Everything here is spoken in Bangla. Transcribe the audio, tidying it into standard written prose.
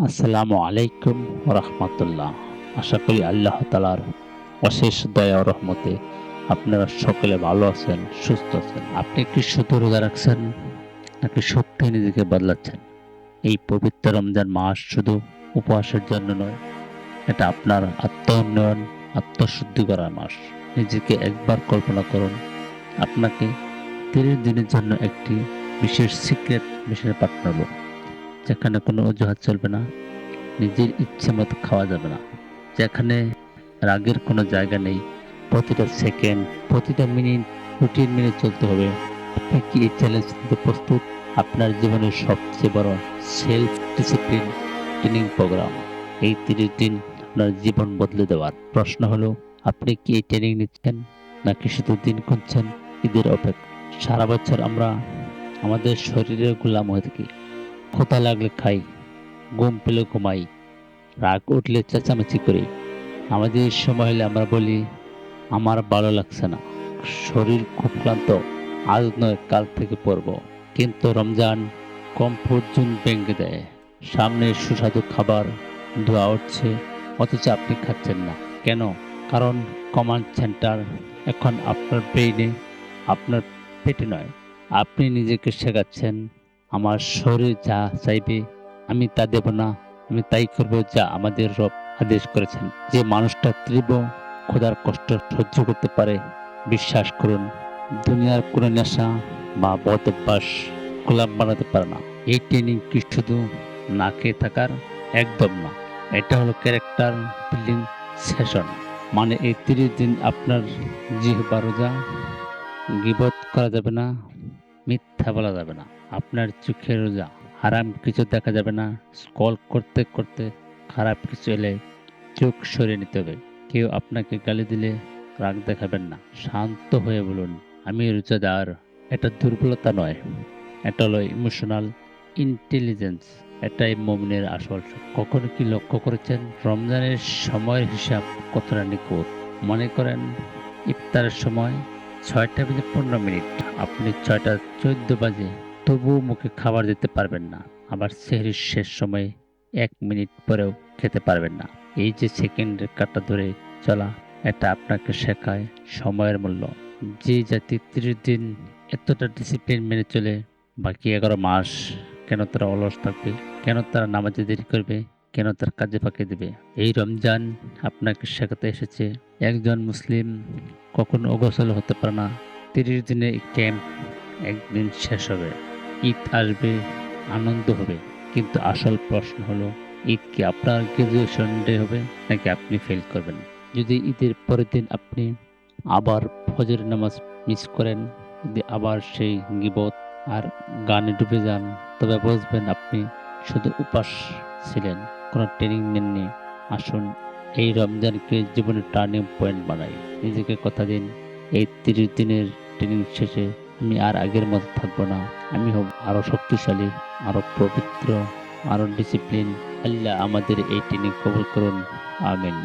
আসসালামু আলাইকুম রহমতুল্লাহ। আশা করি আল্লাহ তালার অশেষ দয়া ও রহমতে আপনারা সকলে ভালো আছেন, সুস্থ আছেন। আপনি কি শুধু রোজা রাখছেন নাকি সত্যি নিজেকে বদলাচ্ছেন? এই পবিত্র রমজান মাস শুধু উপবাসের জন্য নয়, এটা আপনার আত্ম-উন্নয়ন, আত্মশুদ্ধি করার মাস। নিজেকে একবার কল্পনা করুন, আপনাকে ৩০ দিনের জন্য একটি বিশেষ সিক্রেট মিশনে পাঠানো হলো, যেখানে কোনো অজুহাত চলবে না, নিজের ইচ্ছে মতো খাওয়া যাবে না, যেখানে রাগের কোনো জায়গা নেই। প্রতিটা সেকেন্ড, প্রতিটা মিনিট রুটিন মেনে চলতে হবে। আপনি কি এই চ্যালেঞ্জ নিতে প্রস্তুত? আপনার জীবনের সবচেয়ে বড় সেলফ ডিসিপ্লিন ট্রেনিং প্রোগ্রাম। এই ৩০ দিন আপনার জীবন বদলে দেওয়ার। প্রশ্ন হলো, আপনি কি এই ট্রেনিং নিচ্ছেন নাকি শুধু দিন গুনছেন ঈদের অপেক্ষা? সারা বছর আমরা আমাদের শরীরের গোলাম হয়ে থাকি। ক্ষুধা লাগলে খাই, ঘুম পেলে ঘুমাই, রাগ উঠলে চেঁচামেচি করি। আমাদের সময় হলে আমরা বলি, আমার ভালো লাগছে না, শরীর খুব ক্লান্ত, আজ নয় কাল থেকে পড়ব। কিন্তু রমজান কমফোর্ট জোন ভেঙে দেয়। সামনে সুস্বাদু খাবার ধোয়া উঠছে, অথচ আপনি খাচ্ছেন না। কেন? কারণ কমান্ড সেন্টার এখন আপনার ব্রেইনে, আপনার পেটে নয়। আপনি নিজেকে শেখাচ্ছেন, আমার শরীর যা চাইবে আমি তা দেব না, আমি তাই করব যা আমাদের রব আদেশ করেছেন। যে মানুষটা তীব্র ক্ষুধার কষ্ট সহ্য করতে পারে, বিশ্বাস করুন, দুনিয়ার কোনো নেশা বা বদ অভ্যাস গোলাম বানাতে পারে না। এই ট্রেনিং কি শুধু না খেয়ে থাকার? একদম না। এটা হলো ক্যারেক্টার বিল্ডিং সেশন। মানে এই ৩০ দিন আপনার জিহ্বা রোজা, গীবত করা যাবে না, মিথ্যা বলা যাবে না। আপনার চোখে রোজা, হারাম কিছু দেখা যাবে না। স্ক্রল করতে করতে খারাপ কিছু এলে চোখ সরিয়ে নিতে হবে। কেউ আপনাকে গালি দিলে রাগ দেখাবেন না, শান্ত হয়ে বলুন, আমি রোজাদার। এটা দুর্বলতা নয়, এটা হলো ইমোশনাল ইন্টেলিজেন্স। এটাই মুমিনের আসল শক্তি। কখনো কি লক্ষ্য করেছেন রমজানের সময়ের হিসাব কতটা নিখুঁত? মনে করেন ইফতারের সময় ৬টা বেজে ১৫ মিনিট, আপনি ৬টা ১৪ বাজে তবুও মুখে খাবার দিতে পারবেন না। আবার সেহরির শেষ সময়ে ১ মিনিট পরেও খেতে পারবেন না। এই যে সেকেন্ডের কাঁটা ধরে চলা, এটা আপনাকে শেখায় সময়ের মূল্য। যে জাতি ৩০ দিন এতটা ডিসিপ্লিন মেনে চলে, বাকি ১১ মাস কেন তারা অলস থাকবে? কেন তারা নামাজে দেরি করবে? কেন তার কাজে ফাঁকি দেবে? এই রমজান আপনাকে শেখাতে এসেছে, একজন মুসলিম কখনো অগোছাল হতে পারে না। ৩০ দিনে এই ক্যাম্প একদিন শেষ হবে। ঈদ আসবে, আনন্দ হবে, কিন্তু আসল প্রশ্ন হলো, ঈদ কি আপনার গ্রাজুয়েশন ডে হবে নাকি আপনি ফেল করবেন? যদি ঈদের পরের দিন আপনি আবার ফজরের নামাজ মিস করেন, যদি আবার সেই গীবত আর গানে ডুবে যান, তবে বুঝবেন আপনি শুধু উপাস ছিলেন, কোনো ট্রেনিং নেননি। আসুন এই রমজানকে জীবনের টার্নিং পয়েন্ট বানাই। নিজেকে কথা দিন, এই ৩০ দিনের ট্রেনিং শেষে আমি আর আগের মতো থাকবো না। আমি হব আরো শক্তিশালী, আরো পবিত্র, আরো ডিসিপ্লিন। আল্লাহ আমাদের এই ট্রেনিং কবুল করুন। আমিন।